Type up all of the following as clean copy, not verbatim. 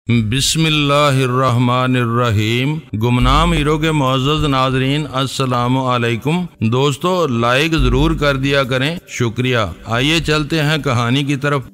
बिस्मिल्लाहिर्रहमानिर्रहीम। गुमनाम हीरो के मुअज़्ज़ज़ नाज़रीन, अस्सलामु अलैकुम। दोस्तों, लाइक ज़रूर कर दिया करें, शुक्रिया। आइए चलते हैं कहानी की तरफ।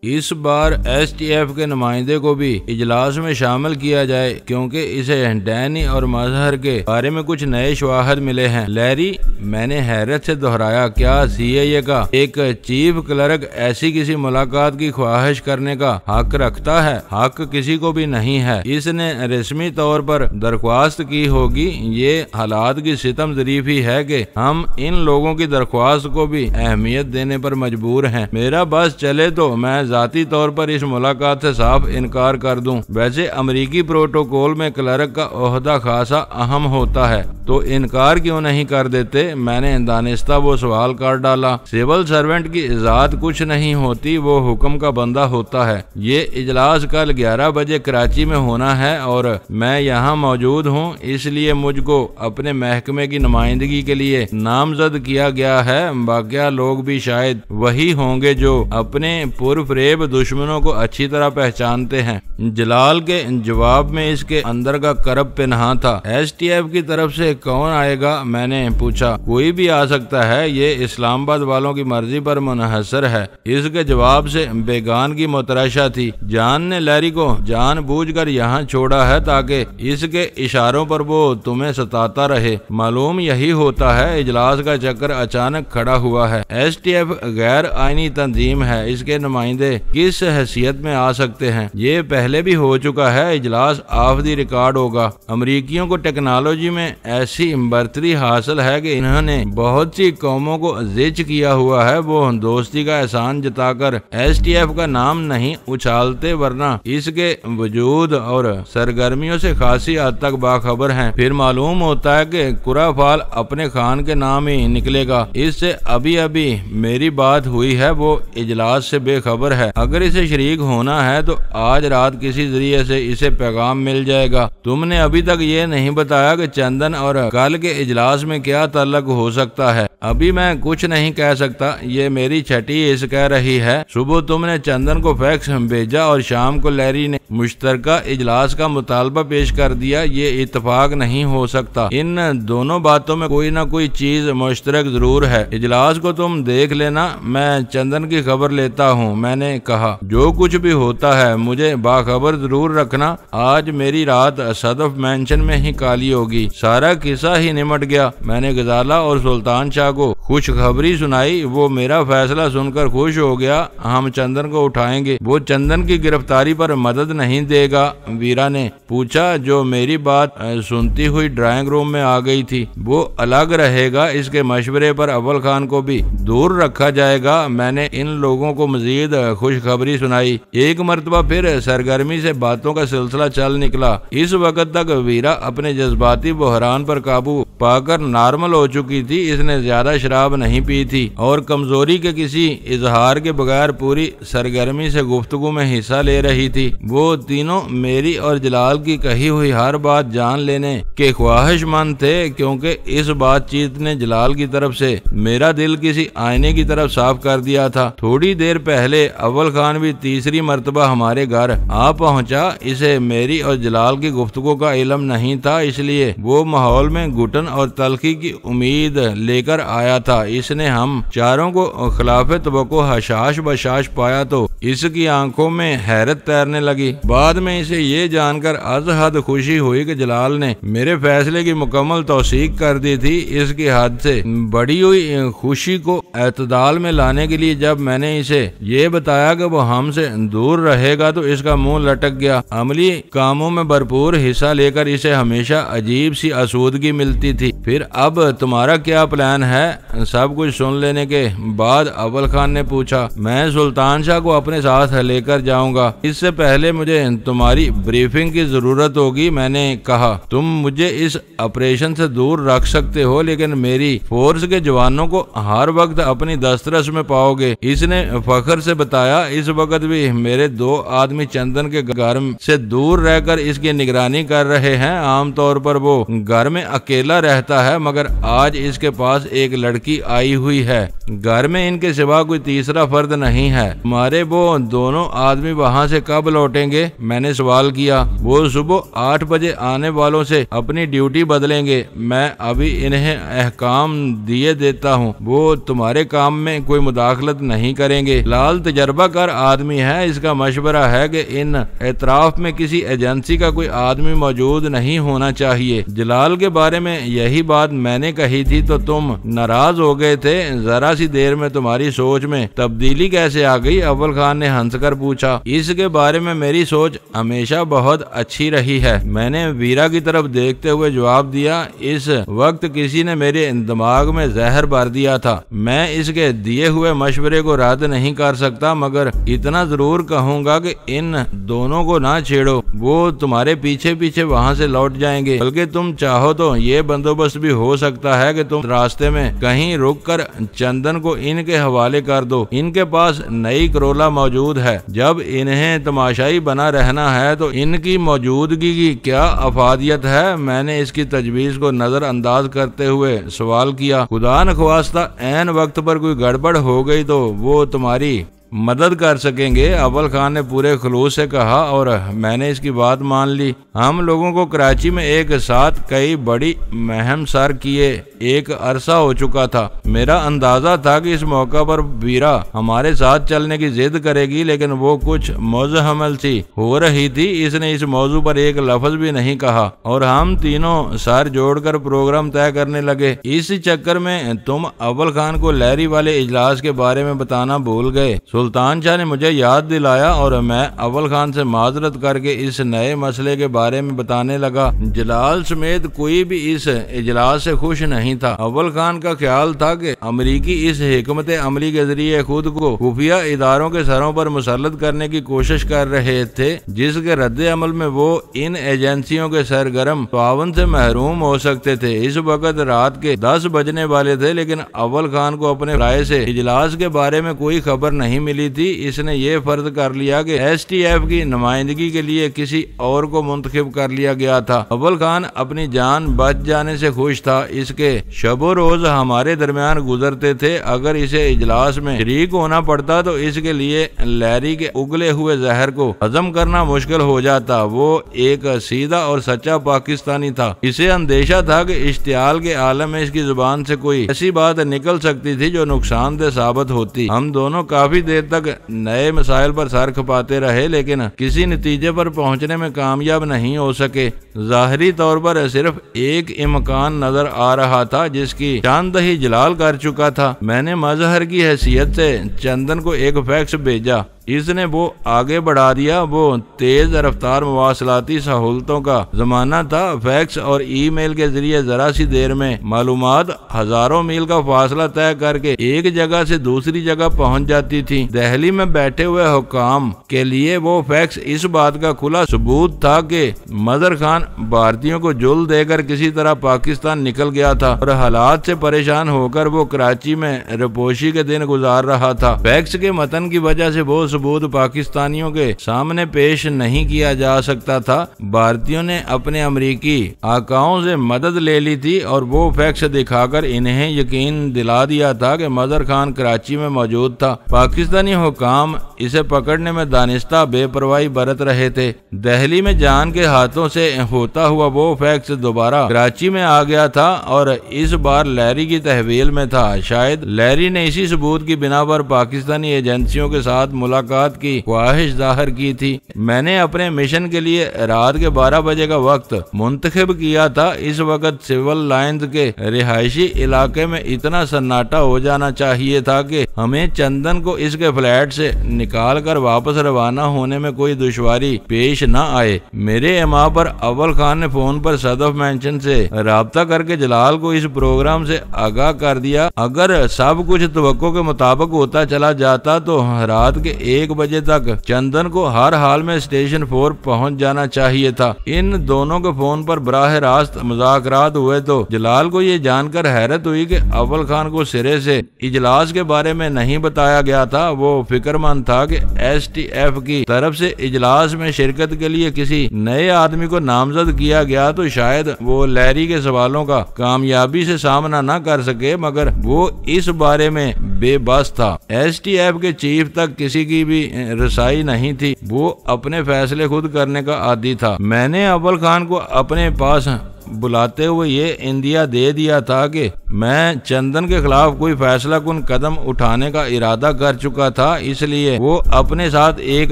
इस बार STF के नुमाइंदे को भी इजलास में शामिल किया जाए, क्योंकि इसे डैनी और मजहर के बारे में कुछ नए शवाहद मिले हैं। लैरी, मैंने हैरत से दोहराया, क्या CIA का एक चीफ क्लर्क ऐसी किसी मुलाकात की ख्वाहिश करने का हक रखता है? हक किसी को भी नहीं है। इसने रस्मी तौर पर दरख्वास्त की होगी। ये हालात की सितम ज़रीफी है कि हम इन लोगों की दरख्वास्त को भी अहमियत देने पर मजबूर हैं। मेरा बस चले तो मैं जाती तौर पर इस मुलाकात से साफ इनकार कर दूं। वैसे अमेरिकी प्रोटोकॉल में क्लर्क का ओहदा खासा अहम होता है, तो इनकार क्यों नहीं कर देते? मैंने दानिस्ता वो सवाल कर डाला। सिविल सर्वेंट की जात कुछ नहीं होती, वो हुक्म का बंदा होता है। ये इजलास कल 11 बजे कराची में होना है और मैं यहाँ मौजूद हूँ, इसलिए मुझको अपने महकमे की नुमाइंदगी के लिए नामजद किया गया है। बाकिया लोग भी शायद वही होंगे जो अपने पुरफरेब दुश्मनों को अच्छी तरह पहचानते हैं। जलाल के जवाब में इसके अंदर का करब पिन्हा था। STF की तरफ से कौन आएगा? मैंने पूछा। कोई भी आ सकता है, ये इस्लामाबाद वालों की मर्जी पर मुनहसर है। इसके जवाब से बेगान की मुतरशा थी। जान ने लैरी को जानबूझकर यहाँ छोड़ा है ताकि इसके इशारों पर वो तुम्हें सताता रहे। मालूम यही होता है। इजलास का चक्कर अचानक खड़ा हुआ है। STF गैर आईनी तंजीम है, इसके नुमाइंदे किस हैसियत में आ सकते हैं? ये पहले भी हो चुका है। इजलास ऑफ द रिकॉर्ड होगा। अमरीकियों को टेक्नोलॉजी में ऐसी बर्तरी हासिल है कि इन्होंने बहुत सी कौमों को जिच किया हुआ है। वो दोस्ती का एहसान जताकर STF का नाम नहीं उछालते, वरना इसके वजूद और सरगर्मियों से खासी हद तक बाखबर हैं। फिर मालूम होता है कि कुराफाल अपने खान के नाम ही निकलेगा। इससे अभी अभी मेरी बात हुई है, वो इजलास से बेखबर है। अगर इसे शरीक होना है तो आज रात किसी जरिए से इसे पैगाम मिल जाएगा। तुमने अभी तक ये नहीं बताया कि चंदन और कल के इजलास में क्या ताल्लुक हो सकता है। अभी मैं कुछ नहीं कह सकता, ये मेरी छठी इस कह रही है। सुबह तुमने चंदन को फैक्स भेजा और शाम को लैरी ने मुश्तरका इजलास का मुतालबा पेश कर दिया। ये इत्तेफाक नहीं हो सकता। इन दोनों बातों में कोई ना कोई चीज मुश्तरक जरूर है। इजलास को तुम देख लेना, मैं चंदन की खबर लेता हूँ। मैंने कहा, जो कुछ भी होता है मुझे बाखबर जरूर रखना। आज मेरी रात सदफ मेंशन में ही काली होगी। सारा किस्सा ही निमट गया। मैंने गजाला और सुल्तान शाह को खुशखबरी सुनाई। वो मेरा फैसला सुनकर खुश हो गया। हम चंदन को उठाएंगे। वो चंदन की गिरफ्तारी पर मदद नहीं देगा? वीरा ने पूछा, जो मेरी बात सुनती हुई ड्राइंग रूम में आ गई थी। वो अलग रहेगा। इसके मशवरे पर अव्वल खान को भी दूर रखा जाएगा। मैंने इन लोगों को मजीद खुशखबरी सुनाई। एक मरतबा फिर सरगर्मी से बातों का सिलसिला चल निकला। इस वक्त तक वीरा अपने जज्बाती बहरान पर काबू पाकर नॉर्मल हो चुकी थी। इसने ज्यादा शराब नहीं पी थी और कमजोरी के किसी इजहार के बगैर पूरी सरगर्मी से गुफ्तगू में हिस्सा ले रही थी। वो तीनों मेरी और जलाल की कही हुई हर बात जान लेने के ख्वाहिशमंद थे, क्योंकि इस बातचीत ने जलाल की तरफ से मेरा दिल किसी आईने की तरफ साफ कर दिया था। थोड़ी देर पहले अव्वल खान भी तीसरी मर्तबा हमारे घर आ पहुंचा। इसे मेरी और जलाल की गुफ्तगू का इल्म नहीं था, इसलिए वो माहौल में घुटन और तलखी की उम्मीद लेकर आया था। इसने हम चारों को खिलाफे तवक्को हशाश बशाश पाया तो इसकी आंखों में हैरत तैरने लगी। बाद में इसे ये जानकर अज हद खुशी हुई कि जलाल ने मेरे फैसले की मुकम्मल तौसीक कर दी थी। इसकी हद से बढ़ी हुई खुशी को एतदाल में लाने के लिए जब मैंने इसे ये बताया कि वो हमसे दूर रहेगा तो इसका मुंह लटक गया। अमली कामों में भरपूर हिस्सा लेकर इसे हमेशा अजीब सी आसूदगी मिलती थी। फिर अब तुम्हारा क्या प्लान है? सब कुछ सुन लेने के बाद अव्वल खान ने पूछा। मैं सुल्तान शाह को अपने साथ लेकर जाऊंगा। इससे पहले मुझे तुम्हारी ब्रीफिंग की जरूरत होगी। मैंने कहा, तुम मुझे इस ऑपरेशन से दूर रख सकते हो, लेकिन मेरी फोर्स के जवानों को हर वक्त अपनी दस्तरस में पाओगे। इसने फख्र से बताया। इस वक्त भी मेरे 2 आदमी चंदन के घर से दूर रहकर इसकी निगरानी कर रहे हैं। आमतौर पर वो घर में अकेला रहता है, मगर आज इसके पास एक लड़की आई हुई है। घर में इनके सिवा कोई तीसरा फर्द नहीं है। हमारे वो दोनों आदमी वहाँ से कब लौटेंगे? मैंने सवाल किया। वो सुबह 8 बजे आने वालों से अपनी ड्यूटी बदलेंगे। मैं अभी इन्हें अहकाम दिए देता हूँ, वो तुम्हारे काम में कोई मुदाखलत नहीं करेंगे। लाल तजर्बाकार आदमी है। इसका मशवरा है कि इन एतराफ में किसी एजेंसी का कोई आदमी मौजूद नहीं होना चाहिए। जलाल के बारे में यही बात मैंने कही थी तो तुम नाराज हो गए थे। जरा सी देर में तुम्हारी सोच में तब्दीली कैसे आ गई? अव्वल खान ने हंसकर पूछा। इसके बारे में मेरी सोच हमेशा बहुत अच्छी रही है, मैंने वीरा की तरफ देखते हुए जवाब दिया। इस वक्त किसी ने मेरे दिमाग में जहर भर दिया था। मैं इसके दिए हुए मशवरे को रद्द नहीं कर सकता, मगर इतना जरूर कहूंगा कि इन दोनों को ना छेड़ो। वो तुम्हारे पीछे पीछे वहाँ से लौट जाएंगे। बल्कि तुम चाहो तो ये बंदोबस्त भी हो सकता है कि तुम रास्ते में कहीं रुककर चंदन को इनके हवाले कर दो। इनके पास नई करोला मौजूद है। जब इन्हें तमाशाई बना रहना है तो इनकी मौजूदगी की क्या अफादियत है? मैंने इसकी तजवीज को नजरअंदाज करते हुए सवाल किया। खुदा न ख्वास्ता ऐन वक्त पर कोई गड़बड़ हो गई तो वो तुम्हारी मदद कर सकेंगे। अव्वल खान ने पूरे खुलूस से कहा और मैंने इसकी बात मान ली। हम लोगों को कराची में एक साथ कई बड़ी मुहिम सर किए एक अरसा हो चुका था। मेरा अंदाजा था कि इस मौका पर वीरा हमारे साथ चलने की जिद करेगी, लेकिन वो कुछ मुज़हमल सी हो रही थी। इसने इस मौजू पर एक लफ्ज भी नहीं कहा और हम तीनों सर जोड़कर प्रोग्राम तय करने लगे। इस चक्कर में तुम अव्वल खान को लहरी वाले इजलास के बारे में बताना भूल गए। सुल्तान शाह ने मुझे याद दिलाया और मैं अव्वल खान से माजरत करके इस नए मसले के बारे में बताने लगा। जलाल समेत कोई भी इस इजलास से खुश नहीं था। अव्वल खान का ख्याल था कि अमरीकी इस हिकमत अमली के जरिए खुद को खुफिया इदारों के सरों पर मुसल्लत करने की कोशिश कर रहे थे, जिसके रद्द अमल में वो इन एजेंसियों के सरगर्म तावन से महरूम हो सकते थे। इस वक्त रात के 10 बजने वाले थे, लेकिन अव्वल खान को अपने राय से इजलास के बारे में कोई खबर नहीं मिली थी। इसने ये फर्ज कर लिया कि STF की नुमाइंदगी के लिए किसी और को मुंतखब कर लिया गया था। अव्वल खान अपनी जान बच जाने से खुश था। इसके शबो रोज हमारे दरमियान गुजरते थे। अगर इसे इजलास में शरीक होना पड़ता तो इसके लिए लहरी के उगले हुए जहर को हजम करना मुश्किल हो जाता। वो एक सीधा और सच्चा पाकिस्तानी था। इसे अंदेशा था कि इश्तियाल के आलम में इसकी जुबान से कोई ऐसी बात निकल सकती थी जो नुकसानदेह साबित होती। हम दोनों काफी देर तक नए मसाइल पर सर खपाते रहे, लेकिन किसी नतीजे पर पहुंचने में कामयाब नहीं हो सके। जाहिरी तौर पर सिर्फ एक इम्कान नजर आ रहा था, जिसकी चांदही जलाल कर चुका था। मैंने मजहर की हैसियत से चंदन को एक फैक्स भेजा। इसने वो आगे बढ़ा दिया। वो तेज रफ्तार मवासलाती सहूलतों का जमाना था। फैक्स और ईमेल के जरिए जरा सी देर में मालूमात हजारों मील का फासला तय करके एक जगह से दूसरी जगह पहुंच जाती थी। दिल्ली में बैठे हुए हुकाम के लिए वो फैक्स इस बात का खुला सबूत था कि मजहर खान भारतीयों को जुल देकर किसी तरह पाकिस्तान निकल गया था और हालात से परेशान होकर वो कराची में रिपोशी के दिन गुजार रहा था। फैक्स के मतन की वजह से वो सबूत पाकिस्तानियों के सामने पेश नहीं किया जा सकता था। भारतीयों ने अपने अमरीकी आकाओं से मदद ले ली थी और वो फैक्स दिखाकर इन्हें यकीन दिला दिया था कि मजहर खान कराची में मौजूद था। पाकिस्तानी हुकाम इसे पकड़ने में दानिस्ता बेपरवाही बरत रहे थे। दिल्ली में जान के हाथों से होता हुआ वो फैक्स दोबारा कराची में आ गया था और इस बार लहरी की तहवील में था। शायद लहरी ने इसी सबूत की बिना पर पाकिस्तानी एजेंसियों के साथ मुलाकात की ख्वाहिश जाहिर की थी। मैंने अपने मिशन के लिए रात के 12 बजे का वक्त मुंतखब किया था। इस वक्त सिविल लाइन्स के रिहायशी इलाके में इतना सन्नाटा हो जाना चाहिए था कि हमें चंदन को इसके फ्लैट से निकाल कर वापस रवाना होने में कोई दुश्वारी पेश न आए। मेरे इमा पर अव्वल खान ने फोन पर सदफ मेंशन से राब्ता करके जलाल को इस प्रोग्राम से आगाह कर दिया। अगर सब कुछ तवक्को के मुताबिक होता चला जाता तो रात के 1 बजे तक चंदन को हर हाल में स्टेशन 4 पहुंच जाना चाहिए था। इन दोनों के फोन पर बराह रास्त मुज़ाकरात हुए तो जलाल को ये जानकर हैरत हुई कि अव्वल खान को सिरे से इजलास के बारे में नहीं बताया गया था। वो फिक्रमंद था कि STF की तरफ से इजलास में शिरकत के लिए किसी नए आदमी को नामजद किया गया तो शायद वो लहरी के सवालों का कामयाबी से सामना न कर सके, मगर वो इस बारे में बेबस था। STF के चीफ तक किसी की भी रसाई नहीं थी। वो अपने फैसले खुद करने का आदी था। मैंने अव्वल खान को अपने पास बुलाते हुए ये इंदिया दे दिया था कि मैं चंदन के खिलाफ कोई फैसला कुन कदम उठाने का इरादा कर चुका था, इसलिए वो अपने साथ एक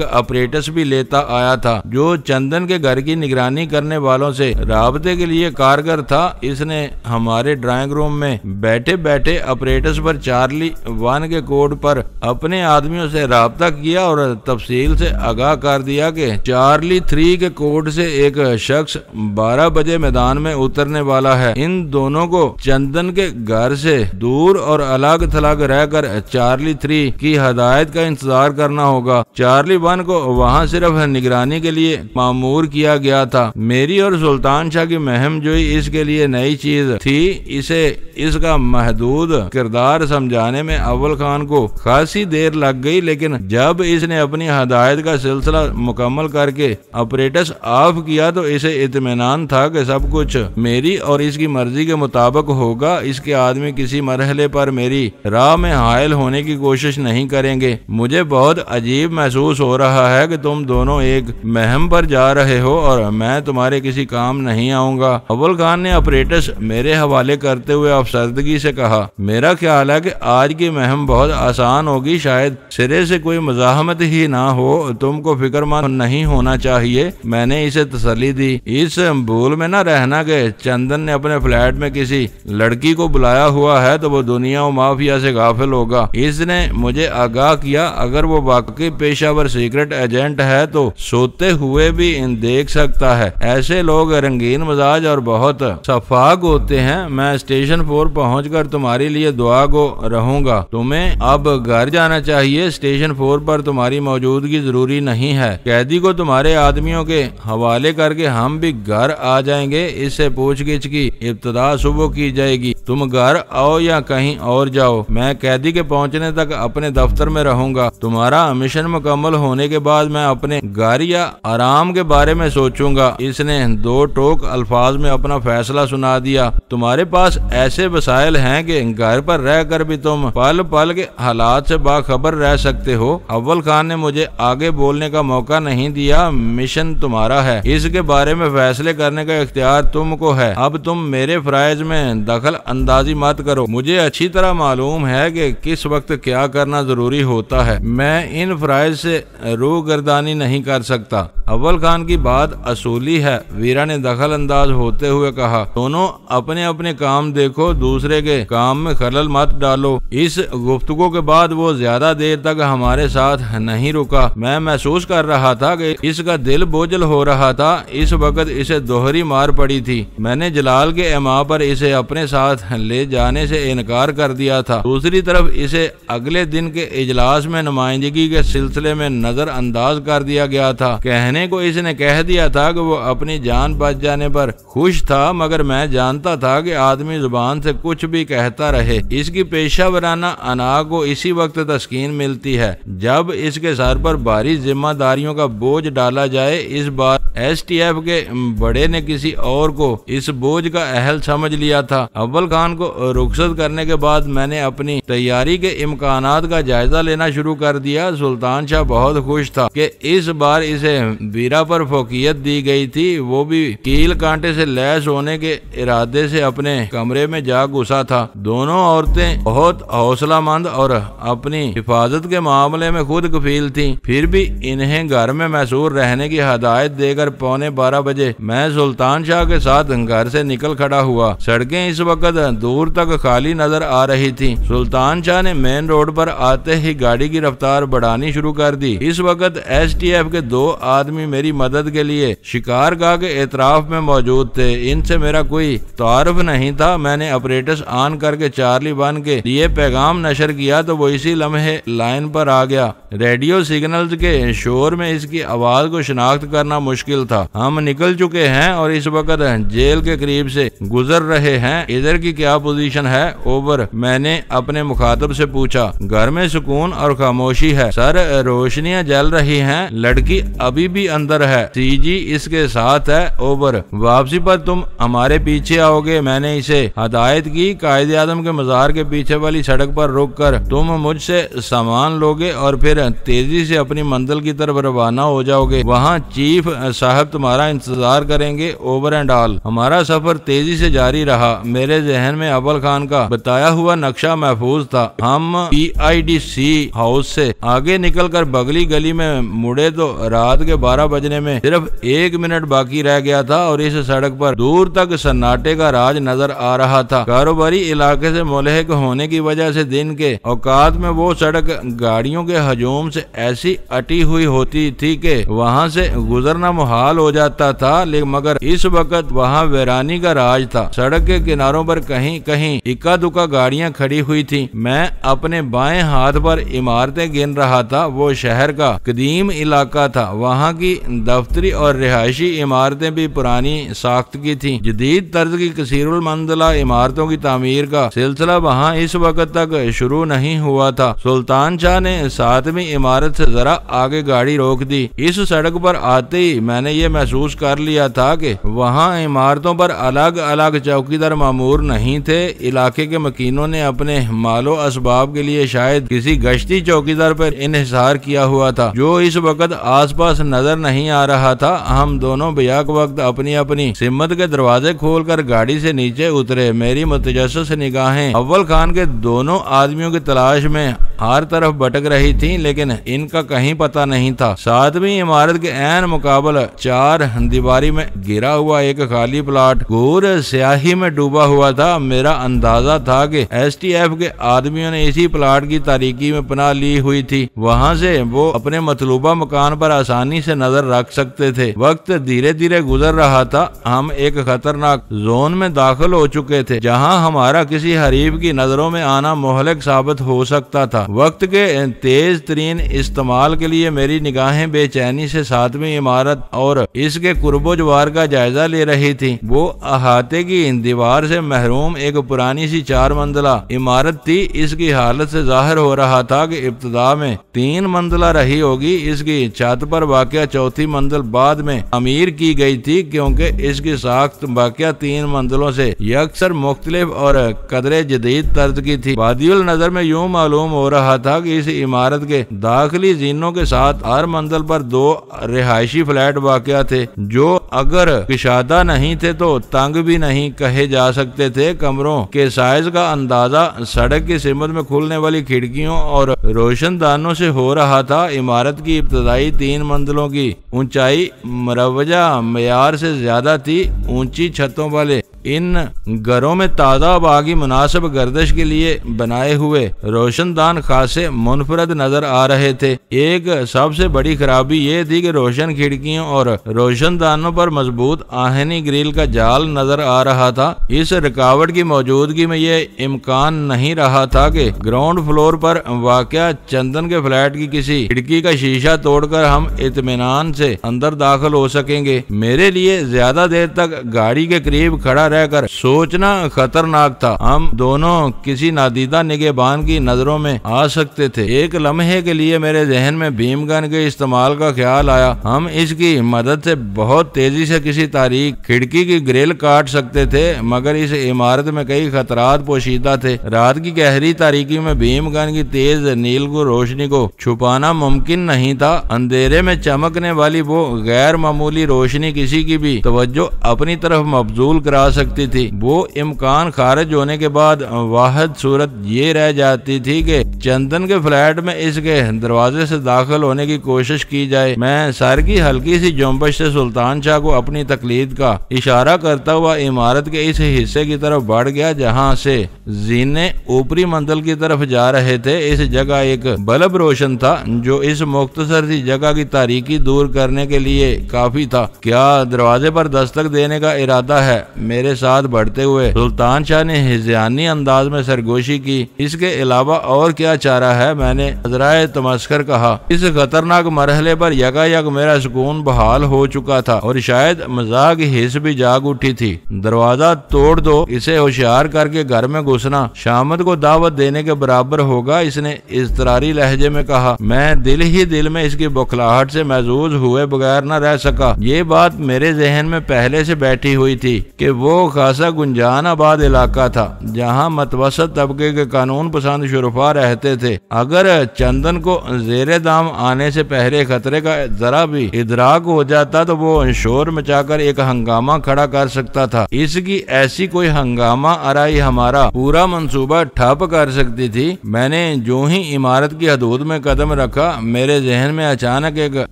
ऑपरेटस भी लेता आया था जो चंदन के घर की निगरानी करने वालों से राबते के लिए कारगर था। इसने हमारे ड्राइंग रूम में बैठे बैठे ऑपरेटस पर चार्ली 1 के कोड पर अपने आदमियों से राबता किया और तफसील से आगाह कर दिया कि चार्ली 3 के कोड से एक शख्स 12 बजे मैदान में उतरने वाला है। इन दोनों को चंदन के घर से दूर और अलग थलग रहकर चार्ली 3 की हदायत का इंतजार करना होगा। चार्ली 1 को वहां सिर्फ निगरानी के लिए मामूर किया गया था। मेरी और सुल्तान शाह की महम जोई इसके लिए नई चीज थी। इसे इसका महदूद किरदार समझाने में अव्वल खान को खासी देर लग गई, लेकिन जब इसने अपनी हदायत का सिलसिला मुकम्मल करके ऑपरेटस ऑफ किया तो इसे इत्मीनान था कि सब कुछ मेरी और इसकी मर्जी के मुताबिक होगा। इसके आदमी किसी मरहले पर मेरी राह में हायल होने की कोशिश नहीं करेंगे। मुझे बहुत अजीब महसूस हो रहा है कि तुम दोनों एक महम पर जा रहे हो और मैं तुम्हारे किसी काम नहीं आऊंगा। अव्वल खान ने ऑपरेटस मेरे हवाले करते हुए अफसरदगी से कहा, मेरा ख्याल है कि आज की महम बहुत आसान होगी, शायद सिरे से कोई मज़ाहमत ही ना हो। तुमको फिक्रमंद नहीं होना चाहिए। मैंने इसे तसल्ली दी। इस भूल में न रहना कि चंदन ने अपने फ्लैट में किसी लड़की को बुलाया हुआ है तो वो दुनिया और माफिया से गाफिल होगा। इसने मुझे आगाह किया, अगर वो वाकई पेशावर सीक्रेट एजेंट है तो सोते हुए भी देख सकता है। ऐसे लोग रंगीन मिजाज और बहुत शफाक होते हैं। मैं स्टेशन 4 पहुंचकर तुम्हारे लिए दुआ गो रहूंगा। तुम्हें अब घर जाना चाहिए। स्टेशन 4 पर तुम्हारी मौजूदगी जरूरी नहीं है। कैदी को तुम्हारे आदमियों के हवाले करके हम भी घर आ जाएंगे। इससे पूछगिछ की इब्तदा सुबह की जाएगी। तुम घर आओ या कहीं और जाओ, मैं कैदी के पहुंचने तक अपने दफ्तर में रहूंगा। तुम्हारा मिशन मुकम्मल होने के बाद मैं अपने घर या आराम के बारे में सोचूंगा। इसने 2 टोक अल्फाज में अपना फैसला सुना दिया। तुम्हारे पास ऐसे वसाइल हैं कि घर पर रहकर भी तुम पल पल के हालात से बाखबर रह सकते हो। अव्वल खान ने मुझे आगे बोलने का मौका नहीं दिया। मिशन तुम्हारा है, इसके बारे में फैसले करने का इख्तियार तुमको है। अब तुम मेरे फराइज में दखल अंदाजी मत करो। मुझे अच्छी तरह मालूम है कि किस वक्त क्या करना जरूरी होता है। मैं इन फराइज से रूह गर्दानी नहीं कर सकता। अव्वल खान की बात असूली है, वीरा ने दखल अंदाज होते हुए कहा। दोनों अपने अपने काम देखो, दूसरे के काम में खलल मत डालो। इस गुफ्तगू के बाद वो ज्यादा देर तक हमारे साथ नहीं रुका। मैं महसूस कर रहा था कि इसका दिल बोझल हो रहा था। इस वक्त इसे दोहरी मार पड़ी थी। मैंने जलाल के इमा पर इसे अपने साथ ले जाने से इनकार कर दिया था। दूसरी तरफ इसे अगले दिन के इजलास में नुमाइंदगी के सिलसिले में नजर अंदाज कर दिया गया था। कहने को इसने कह दिया था कि वो अपनी जान बच जाने पर खुश था, मगर मैं जानता था कि आदमी जुबान से कुछ भी कहता रहे। इसकी पेशावराना अना को इसी वक्त तस्कीन मिलती है जब इसके सर पर भारी जिम्मेदारियों का बोझ डाला जाए। इस बार STF के बड़े ने किसी और को इस बोझ का अहल समझ लिया था। अव्वल खान को रुखसत करने के बाद मैंने अपनी तैयारी के इम्कानात का जायजा लेना शुरू कर दिया। सुल्तान शाह बहुत खुश था कि इस बार इसे वीरा पर फोकियत दी गई थी। वो भी कील कांटे से लैस होने के इरादे से अपने कमरे में जा घुसा था। दोनों औरतें बहुत हौसलामंद और अपनी हिफाजत के मामले में खुद कफील थीं। फिर भी इन्हें घर में महसूर रहने की हदायत देकर 11:15 बजे मैं सुल्तान शाह के साथ घर से निकल खड़ा हुआ। सड़कें इस वक्त दूर तक खाली नजर आ रही थी। सुल्तान शाह ने मेन रोड पर आते ही गाड़ी की रफ्तार बढ़ानी शुरू कर दी। इस वक्त STF के 2 आदमी मेरी मदद के लिए शिकारगाह के एतराफ में मौजूद थे। इनसे मेरा कोई तारुफ नहीं था। मैंने ऑपरेटर्स ऑन करके चार्ली 1 के लिए पैगाम नशर किया तो वो इसी लम्हे लाइन पर आ गया। रेडियो सिग्नल्स के शोर में इसकी आवाज को शिनाख्त करना मुश्किल था। हम निकल चुके हैं और इस वक्त जेल के करीब से गुजर रहे हैं। इधर की क्या पोजीशन है? ओवर। मैंने अपने मुखातब से पूछा। घर में सुकून और खामोशी है सर, रोशनियां जल रही हैं, लड़की अभी भी अंदर है। CG इसके साथ है। ओवर। वापसी पर तुम हमारे पीछे आओगे? मैंने इसे हदायत की। कायदे आजम के मजार के पीछे वाली सड़क पर रुक कर तुम मुझसे सामान लोगे और फिर तेजी से अपनी मंजिल की तरफ रवाना हो जाओगे। वहाँ चीफ साहब तुम्हारा इंतजार करेंगे। Over and all. हमारा सफर तेजी से जारी रहा। मेरे जहन में अव्वल खान का बताया हुआ नक्शा महफूज था। हम PIDC हाउस से आगे निकलकर बगली गली में मुड़े तो रात के 12 बजने में सिर्फ 1 मिनट बाकी रह गया था और इस सड़क पर दूर तक सन्नाटे का राज नजर आ रहा था। कारोबारी इलाके से मुल्हिक होने की वजह से दिन के औकात में वो सड़क गाड़ियों के हजूम से ऐसी अटी हुई होती थी कि वहाँ से गुजरना मुहाल हो जाता था। लेकिन मगर इस वक्त वहाँ वीरानी का राज था। सड़क के किनारों पर कहीं कहीं इक्का दुक्का गाड़ियां खड़ी हुई थी। मैं अपने बाएं हाथ पर इमारतें गिन रहा था। वो शहर का कदीम इलाका था। वहाँ की दफ्तरी और रिहायशी इमारतें भी पुरानी साख्त की थी। जदीद तर्ज की कसीरुल मंजिला इमारतों की तामीर का सिलसिला वहाँ इस वक्त तक शुरू नहीं हुआ था। सुल्तान शाह ने 7वीं इमारत से जरा आगे गाड़ी रोक दी। इस सड़क पर आते ही मैंने ये महसूस कर लिया था कि वहाँ इमारतों पर अलग अलग चौकीदार मामूर नहीं थे। इलाके के मकीनों ने अपने मालो असबाब के लिए शायद किसी गश्ती चौकीदार पर इन्हिसार किया हुआ था जो इस वक्त आसपास नजर नहीं आ रहा था। हम दोनों बेयाक वक्त अपनी अपनी सिम्मत के दरवाजे खोलकर गाड़ी से नीचे उतरे। मेरी मुतजस्सिस निगाहें अव्वल खान के दोनों आदमियों की तलाश में हर तरफ भटक रही थी, लेकिन इनका कहीं पता नहीं था। 7वीं इमारत के ऐन मुकाबला 4 दीवारी में गिरा हुआ एक खाली प्लाट घोर स्याही में डूबा हुआ था। मेरा अंदाजा था कि STF के आदमियों ने इसी प्लाट की तारीकी में पनाह ली हुई थी। वहाँ से वो अपने मतलूबा मकान पर आसानी से नजर रख सकते थे। वक्त धीरे धीरे गुजर रहा था। हम एक खतरनाक जोन में दाखिल हो चुके थे जहाँ हमारा किसी हरीफ की नजरों में आना मोहलिक साबित हो सकता था। वक्त के तेज तरीन इस्तेमाल के लिए मेरी निगाहें बेचैनी से 7वीं इमारत और इसके कुर्बो जवार का जायजा ले रही थी। वो अहाते की दीवार से महरूम एक पुरानी सी 4 मंजिला इमारत थी। इसकी हालत से जाहिर हो रहा था कि इब्तिदा में 3 मंजिला रही होगी। इसकी छत पर वाक़या 4थी मंजिल बाद में अमीर की गई थी क्योंकि इसकी साख्त वाक़या 3 मंजिलों से यकसर मुख्तलिफ और कदरे जदीद तर्ज की थी। वादियुल नजर में यूं मालूम हो रहा था कि इस इमारत के दाखिली जीनों के साथ हर मंजिल पर 2 रिहायशी फ्लैट वाक़या थे जो अगर किशादा नहीं थे तो तंग भी नहीं कहे जा सकते थे। कमरों के साइज का अंदाजा सड़क की सिमत में खुलने वाली खिड़कियों और रोशनदानों से हो रहा था। इमारत की इब्तदाई 3 मंजिलों की ऊंचाई मरवजा मयार से ज्यादा थी। ऊंची छतों वाले इन घरों में ताज़ा हवा की मुनासिब गर्दिश के लिए बनाए हुए रोशनदान खासे मुनफरद नजर आ रहे थे। एक सबसे बड़ी खराबी ये थी कि रोशन खिड़कियों और रोशनदानों पर मजबूत आहनी ग्रिल का जाल नजर आ रहा था। इस रुकावट की मौजूदगी में ये इम्कान नहीं रहा था कि ग्राउंड फ्लोर पर वाक़या चंदन के फ्लैट की किसी खिड़की का शीशा तोड़कर हम इत्मीनान से अंदर दाखिल हो सकेंगे। मेरे लिए ज्यादा देर तक गाड़ी के करीब खड़ा रहकर सोचना खतरनाक था। हम दोनों किसी नादीदा निगहबान की नजरों में आ सकते थे। एक लम्हे के लिए मेरे जहन में भीम गन के इस्तेमाल का ख्याल आया। हम इसकी मदद से बहुत तेजी से किसी तारीख खिड़की की ग्रिल काट सकते थे, मगर इस इमारत में कई खतरात पोशीदा थे। रात की गहरी तारीकी में भीम गन की तेज नीलगु रोशनी को छुपाना मुमकिन नहीं था। अंधेरे में चमकने वाली वो गैर मामूली रोशनी किसी की भी तवज्जो अपनी तरफ मबजूल करा सकती थी। वो इम्कान खारिज होने के बाद वाहिद सूरत ये रह जाती थी कि चंदन के फ्लैट में इसके दरवाजे से दाखिल होने की कोशिश की जाए। मैं सर की हल्की सी जुम्बश से सुल्तान शाह को अपनी तकलीद का इशारा करता हुआ इमारत के इस हिस्से की तरफ तरफ बढ़ गया जहाँ से जीने ऊपरी मंजिल की तरफ जा रहे थे। इस जगह एक बल्ब रोशन था जो इस मुख्तसर सी जगह की तारीकी दूर करने के लिए काफी था। क्या दरवाजे पर दस्तक देने का इरादा है? मेरे साथ बढ़ते हुए सुल्तान शाह ने हिज़ानी अंदाज में सरगोशी की। इसके अलावा और क्या चारा है? मैंने अजराए तमस्कर कहा। इस खतरनाक मरहले पर यकायक मेरा सुकून बहाल हो चुका था और शायद मजाक हिस्स भी जाग उठी थी। दरवाजा तोड़ दो, इसे होशियार करके घर में घुसना शामत को दावत देने के बराबर होगा, इसने इज़तरारी लहजे में कहा। मैं दिल ही दिल में इसकी बौखलाहट से महजूज हुए बगैर न रह सका। ये बात मेरे जहन में पहले से बैठी हुई थी कि वो खासा गुंजान आबाद इलाका था जहाँ मतवसत तबके के कानून पसंद शुरफा रहते थे। अगर चंदन को जेरे दाम आने से पहले खतरे का जरा भी इदराक हो जाता तो वो शोर मचाकर एक हंगामा खड़ा कर सकता था। इसकी ऐसी कोई हंगामा आराई हमारा पूरा मंसूबा ठप कर सकती थी। मैंने जो ही इमारत की हदूद में कदम रखा, मेरे जहन में अचानक एक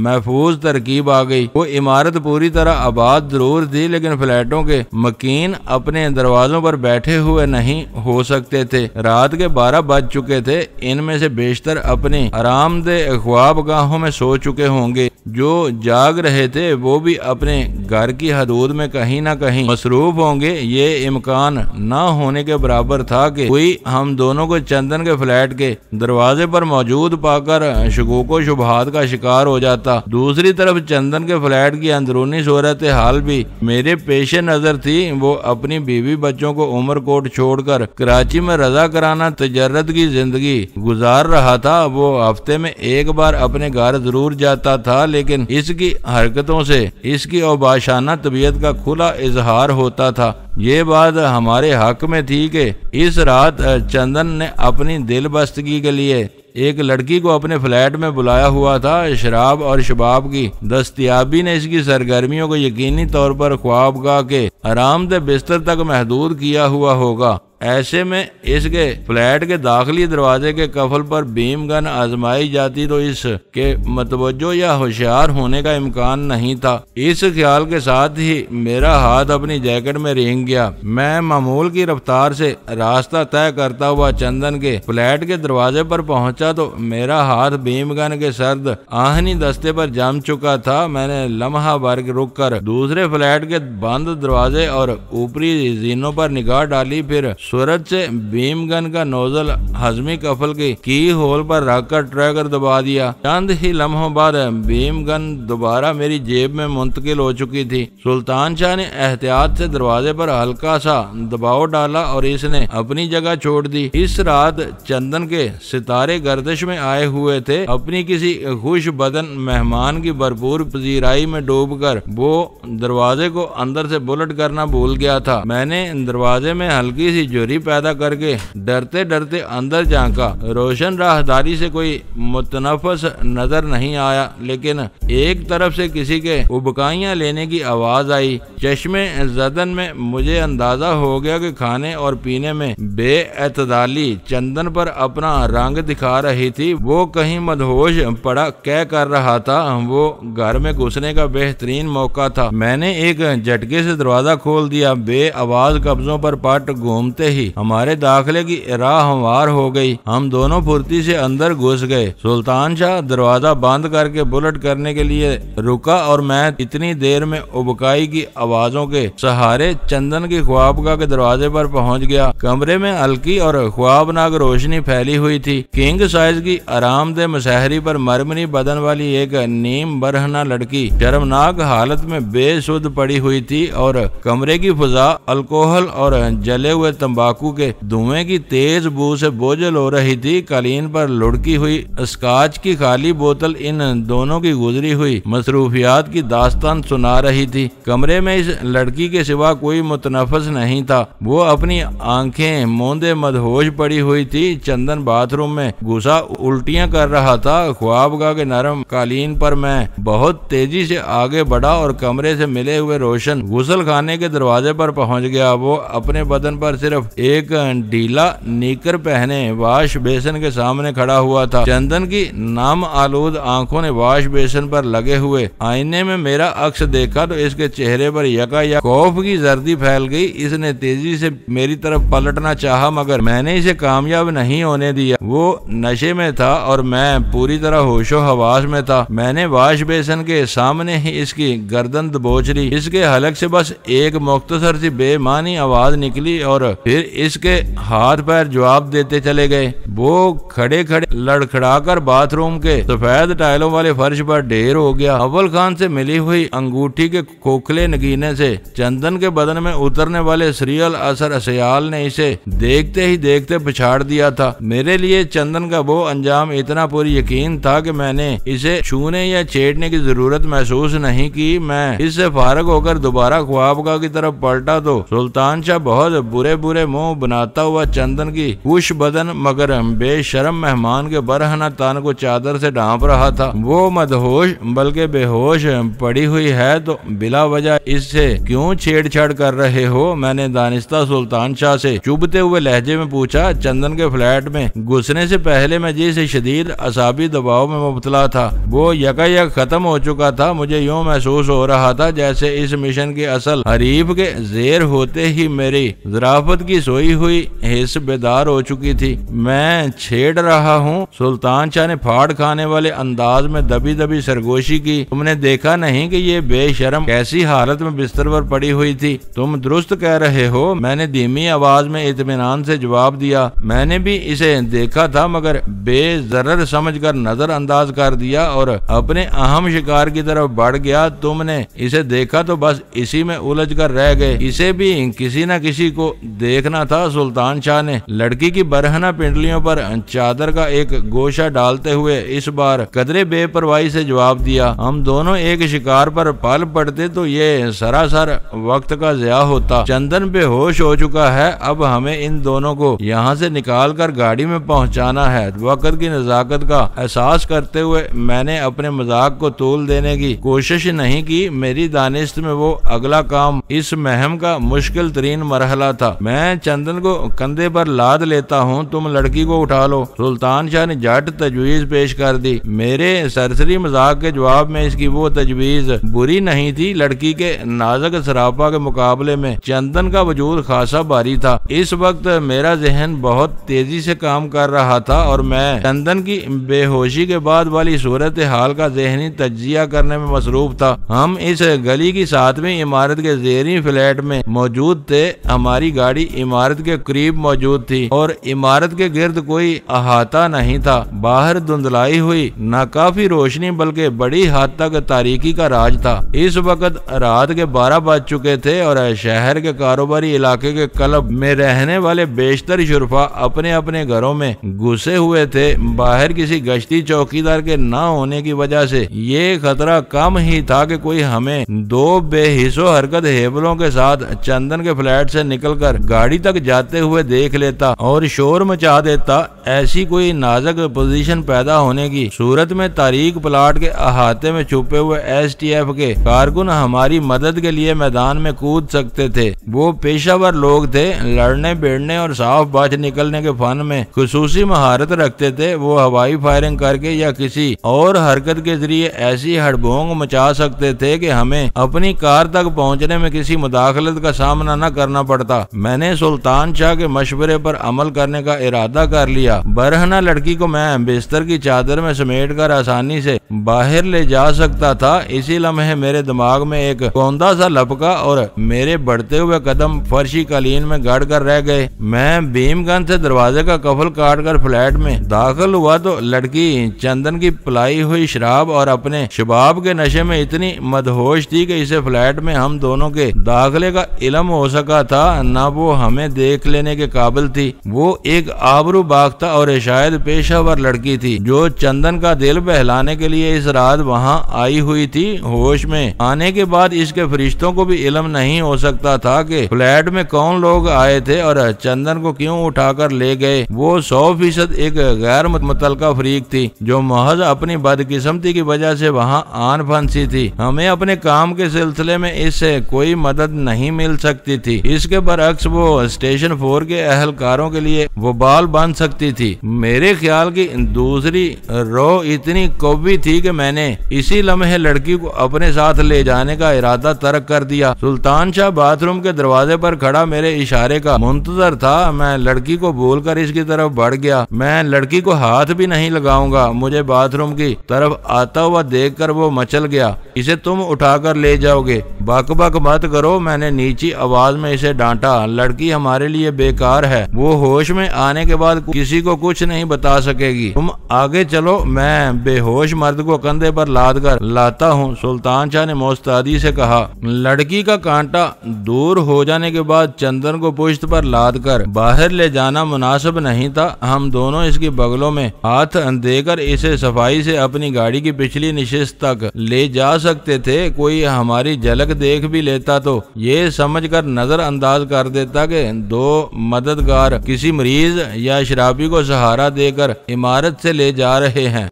महफूज तरकीब आ गई। वो इमारत पूरी तरह आबाद जरूर थी, लेकिन फ्लैटों के मकीन अपने दरवाजों पर बैठे हुए नहीं हो सकते थे। रात के 12 बज चुके थे। इनमें से बेशतर अपने आरामदेह ख्वाबगाहों में सो चुके होंगे। जो जाग रहे थे वो भी अपने घर की हदूद में कहीं ना कहीं मसरूफ होंगे। ये इम्कान न होने के बराबर था कि कोई हम दोनों को चंदन के फ्लैट के दरवाजे पर मौजूद पाकर शकूको शुबहात का शिकार हो जाता। दूसरी तरफ चंदन के फ्लैट की अंदरूनी सूरत हाल भी मेरे पेशे नजर थी। वो अपनी बीवी बच्चों को उमरकोट छोड़कर कराची में रजा कराना तजर्रत की जिंदगी गुजार रहा था। वो हफ्ते में एक बार अपने घर जरूर जाता था, लेकिन इसकी हरकतों से इसकी औबाशाना तबीयत का खुला इजहार होता था। ये बात हमारे हक में थी कि इस रात चंदन ने अपनी दिलबस्तगी के लिए एक लड़की को अपने फ्लैट में बुलाया हुआ था। शराब और शबाब की दस्तयाबी ने इसकी सरगर्मियों को यकीनी तौर पर ख्वाबगाह के आरामदेह बिस्तर तक महदूद किया हुआ होगा। ऐसे में इसके फ्लैट के दाखिली दरवाजे के कफल पर बीम गन आजमाई जाती तो इसके मतवज्जो या होशियार होने का इम्कान नहीं था। इस ख्याल के साथ ही मेरा हाथ अपनी जैकेट में रेंग गया। मैं मामूल की रफ्तार से रास्ता तय करता हुआ चंदन के फ्लैट के दरवाजे पर पहुंचा तो मेरा हाथ बीम गन के सर्द आहनी दस्ते पर जम चुका था। मैंने लम्हा भर रुक कर दूसरे फ्लैट के बंद दरवाजे और ऊपरी जीनों पर निगाह डाली। फिर सूरज से बीम गन का नोजल हजमी कफल की होल पर रखकर ट्रैगर दबा दिया। चंद ही लम्हों बाद बीम गन दोबारा मेरी जेब में मुंतकिल हो चुकी थी। सुल्तान शाह ने एहतियात से दरवाजे पर हल्का सा दबाव डाला और इसने अपनी जगह छोड़ दी। इस रात चंदन के सितारे गर्दिश में आए हुए थे। अपनी किसी खुश बदन मेहमान की भरपूर पजीराई में डूबकर वो दरवाजे को अंदर से बुलेट करना भूल गया था। मैंने दरवाजे में हल्की सी झुर्री पैदा करके डरते डरते अंदर झांका। रोशन राहदारी से कोई मुतनफस नजर नहीं आया, लेकिन एक तरफ से किसी के उबकाइयां लेने की आवाज आई। चश्मे जदन में मुझे अंदाजा हो गया कि खाने और पीने में बेएतदाली चंदन पर अपना रंग दिखा रही थी। वो कहीं मदहोश पड़ा कह कर रहा था। वो घर में घुसने का बेहतरीन मौका था। मैंने एक झटके से दरवाजा खोल दिया। बे आवाज कब्जों पर पट घूमते ही हमारे दाखिले की राह हमवार हो गई। हम दोनों फुर्ती से अंदर घुस गए। सुल्तान शाह दरवाजा बंद करके बुलेट करने के लिए रुका और मैं इतनी देर में उबकाई की आवाजों के सहारे चंदन की ख्वाबगाह के दरवाजे पर पहुंच गया। कमरे में हल्की और ख्वाबनाक रोशनी फैली हुई थी। किंग साइज की आरामदेह मसहरी पर मरमरी बदन वाली एक नीम बरहना लड़की शर्मनाक हालत में बेसुध पड़ी हुई थी और कमरे की फिजा अल्कोहल और जले हुए तंबाकू के धुएं की तेज बू से बोझल हो रही थी। कालीन पर लुढ़की हुई स्काच की खाली बोतल इन दोनों की गुजरी हुई मसरूफियात की दास्तान सुना रही थी। कमरे में इस लड़की के सिवा कोई मुतनफस नहीं था। वो अपनी आंखें मूंदे मदहोश पड़ी हुई थी। चंदन बाथरूम में घुसा उल्टियां कर रहा था। ख्वाबगाह के नरम कालीन पर मैं बहुत तेजी से आगे बढ़ा और कमरे से मिले हुए रोशन गुसल खाने के दरवाजे पर पहुंच गया। वो अपने बदन पर सिर्फ एक ढीला नीकर पहने वाश बेसिन के सामने खड़ा हुआ था। चंदन की नाम आलूद आंखों ने वाश बेसिन पर लगे हुए आईने में मेरा अक्स देखा तो इसके चेहरे पर यकायक खौफ की जर्दी फैल गई। इसने तेजी से मेरी तरफ पलटना चाहा मगर मैंने इसे कामयाब नहीं होने दिया। वो नशे में था और मैं पूरी तरह होशो हवास में था। मैंने वाश बेसिन के सामने ही इसकी गर्दन दबोच ली। इसके हलक से बस एक मुख्तसर सी बेमानी आवाज निकली और फिर इसके हाथ पैर जवाब देते चले गए। वो खड़े खड़े लड़खड़ाकर बाथरूम के सफेद टाइलों वाले फर्श पर ढेर हो गया। अव्वल खान से मिली हुई अंगूठी के खोखले नगीने से चंदन के बदन में उतरने वाले सीरियल असर सयाल ने इसे देखते ही देखते पछाड़ दिया था। मेरे लिए चंदन का वो अंजाम इतना पूरी यकीन था कि मैंने इसे छूने या छेड़ने की जरूरत महसूस नहीं की। मैं इससे फारग होकर दोबारा ख्वाबगाह की तरफ पलटा तो सुल्तान शाह बहुत बुरे बुरे मुंह बनाता हुआ चंदन की खुश बदन मगर बेशरम मेहमान के बरहना तन को चादर से ढांप रहा था। वो मदहोश बल्कि बेहोश पड़ी हुई है तो बिला वजह इससे क्यों छेड़छाड़ कर रहे हो? मैंने दानिस्ता सुल्तान शाह से चुभते हुए लहजे में पूछा। चंदन के फ्लैट में घुसने से पहले मैं जिस शदीद असाबी दबाव में मुब्तला था वो यकायक खत्म हो चुका था। मुझे यूं महसूस हो रहा था जैसे इस मिशन के असल हरीफ के जेर होते ही मेरी ज़राफत की सोई हुई हिस्स बेदार हो चुकी थी। मैं छेड़ रहा हूँ? सुल्तान शाह ने फाड़ खाने वाले अंदाज में दबी दबी सरगोशी की। तुमने देखा नहीं कि ये बेशरम कैसी हालत में बिस्तर पर पड़ी हुई थी? तुम दुरुस्त कह रहे हो, मैंने धीमी आवाज में इत्मीनान से जवाब दिया। मैंने भी इसे देखा था मगर बेजरर समझकर नजरअंदाज कर दिया और अपने अहम शिकार की तरफ बढ़ गया। तुमने इसे देखा तो बस इसी में उलझ कर रह गए। इसे भी किसी न किसी को देखना था। सुल्तान शाह ने लड़की की बरहना पिंडलियों पर चादर का एक गोशा डालते हुए इस बार कदरे बेपरवाही से जवाब दिया। हम दोनों एक शिकार पर पल पड़ते तो ये सरासर वक्त का ज़िया होता। चंदन बेहोश हो चुका है। अब हमें इन दोनों को यहाँ से निकाल कर गाड़ी में पहुँचाना है। वक्त की नजाकत का एहसास करते हुए मैंने अपने मजाक को तूल देने की कोशिश नहीं की। मेरी दानिश्त में वो अगला काम इस महम का मुश्किल तरीन मरहला था। मैं चंदन को कंधे पर लाद लेता हूँ, तुम लड़की को उठा लो। सुल्तान शाह ने झट तजवीज पेश कर दी। मेरे सरसरी मजाक के जवाब में इसकी वो तजवीज बुरी नहीं थी। लड़की के नाजुक सरापा के मुकाबले में चंदन का वजूद खासा भारी था। इस वक्त मेरा जहन बहुत तेजी से काम कर रहा था और मैं चंदन की बेहोशी के बाद वाली सूरत हाल का जहनी तज्जिया करने में मसरूफ था। हम इस गली की 7वीं इमारत के जेरी फ्लैट में मौजूद थे। हमारी गाड़ी इमारत के करीब मौजूद थी और इमारत के गिर्द कोई अहाता नहीं था। बाहर धुंधलाई हुई न काफी रोशनी बल्कि बड़ी हद तक तारीकी का राज था। इस वक्त रात के 12 बज चुके थे और शहर के कारोबारी इलाके के क्लब में रहने वाले बेशतर शुरफा अपने अपने घरों में घुसे हुए थे। बाहर किसी गश्ती चौकीदार के न होने की वजह से ये खतरा कम ही था कि कोई हमें दो बेहिसो हरकत हेबलों के साथ चंदन के फ्लैट से निकलकर गाड़ी तक जाते हुए देख लेता और शोर मचा देता। ऐसी कोई नाजुक पोजीशन पैदा होने की सूरत में तारीक प्लाट के अहाते में छुपे हुए STF के कारकुन हमारी मदद के लिए मैदान में कूद सकते थे। वो पेशावर लोग थे, लड़ने भिड़ने और साफ बच निकलने के फन में खुसूसी महारत रखते थे। वो हवाई फायरिंग करके या किसी और हरकत के जरिए ऐसी हड़बोंग मचा सकते थे कि हमें अपनी कार तक पहुंचने में किसी मुदाखलत का सामना न करना पड़ता। मैंने सुल्तान शाह के मशवरे पर अमल करने का इरादा कर लिया। बरहना लड़की को मैं बिस्तर की चादर में समेट कर आसानी से बाहर ले जा सकता था। इसी लम्हे मेरे दिमाग में एक कौंदा सा लपका और मेरे बढ़ते हुए कदम फर्शी कालीन में गड़ कर रह गए। मैं भीमगंज से दरवाजे का कफल काट कर फ्लैट में दाखिल हुआ तो लड़की चंदन की पिलाई हुई शराब और अपने शबाब के नशे में इतनी मदहोश थी कि इसे फ्लैट में हम दोनों के दाखिले का इल्म हो सका था, न वो हमें देख लेने के काबिल थी। वो एक आबरू बाख्ता और शायद पेशावर लड़की थी जो चंदन का दिल बहलाने के लिए इस रात वहाँ आई हुई थी। होश में आने के बाद इसके फरिश्तों को भी इल्म नहीं हो सकता था कि फ्लैट में कौन लोग आए गए थे और चंदन को क्यों उठाकर ले गए। वो 100% एक गैर मुतलका फरीक थी जो महज अपनी बदकिस्मती की वजह से वहाँ आन फंसी थी। हमें अपने काम के सिलसिले में इससे कोई मदद नहीं मिल सकती थी। इसके बरअक्स वो स्टेशन 4 के अहलकारों के लिए वो बाल बन सकती थी। मेरे ख्याल की दूसरी रो इतनी कौवी थी कि मैंने इसी लम्हे लड़की को अपने साथ ले जाने का इरादा तर्क कर दिया। सुल्तान शाह बाथरूम के दरवाजे पर खड़ा मेरे इशारे का मुंतजर था। मैं लड़की को बोलकर इसकी तरफ बढ़ गया। मैं लड़की को हाथ भी नहीं लगाऊंगा। मुझे बाथरूम की तरफ आता हुआ देखकर वो मचल गया। इसे तुम उठाकर ले जाओगे, बक बक मत करो, मैंने नीची आवाज में इसे डांटा। लड़की हमारे लिए बेकार है, वो होश में आने के बाद किसी को कुछ नहीं बता सकेगी। तुम आगे चलो, मैं बेहोश मर्द को कंधे पर लाद कर लाता हूँ, सुल्तान शाह ने मोस्तादी से कहा। लड़की का कांटा दूर हो जाने के बाद चंदन को पुश्त पर लाद कर बाहर ले जाना मुनासिब नहीं था। हम दोनों इसकी बगलों में हाथ देकर इसे सफाई से अपनी गाड़ी की पिछली नशिस्त तक ले जा सकते थे। कोई हमारी झलक देख भी लेता तो ये समझकर नजरअंदाज कर देता कि दो मददगार किसी मरीज या शराबी को सहारा देकर इमारत से ले जा रहे हैं।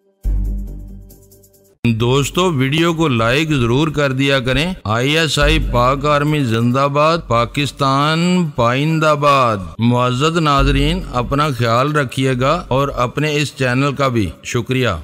दोस्तों, वीडियो को लाइक जरूर कर दिया करें। ISI पाक आर्मी जिंदाबाद, पाकिस्तान पाइंदाबाद। मुअज़्ज़ज़ नाज़रीन, अपना ख्याल रखिएगा और अपने इस चैनल का भी शुक्रिया।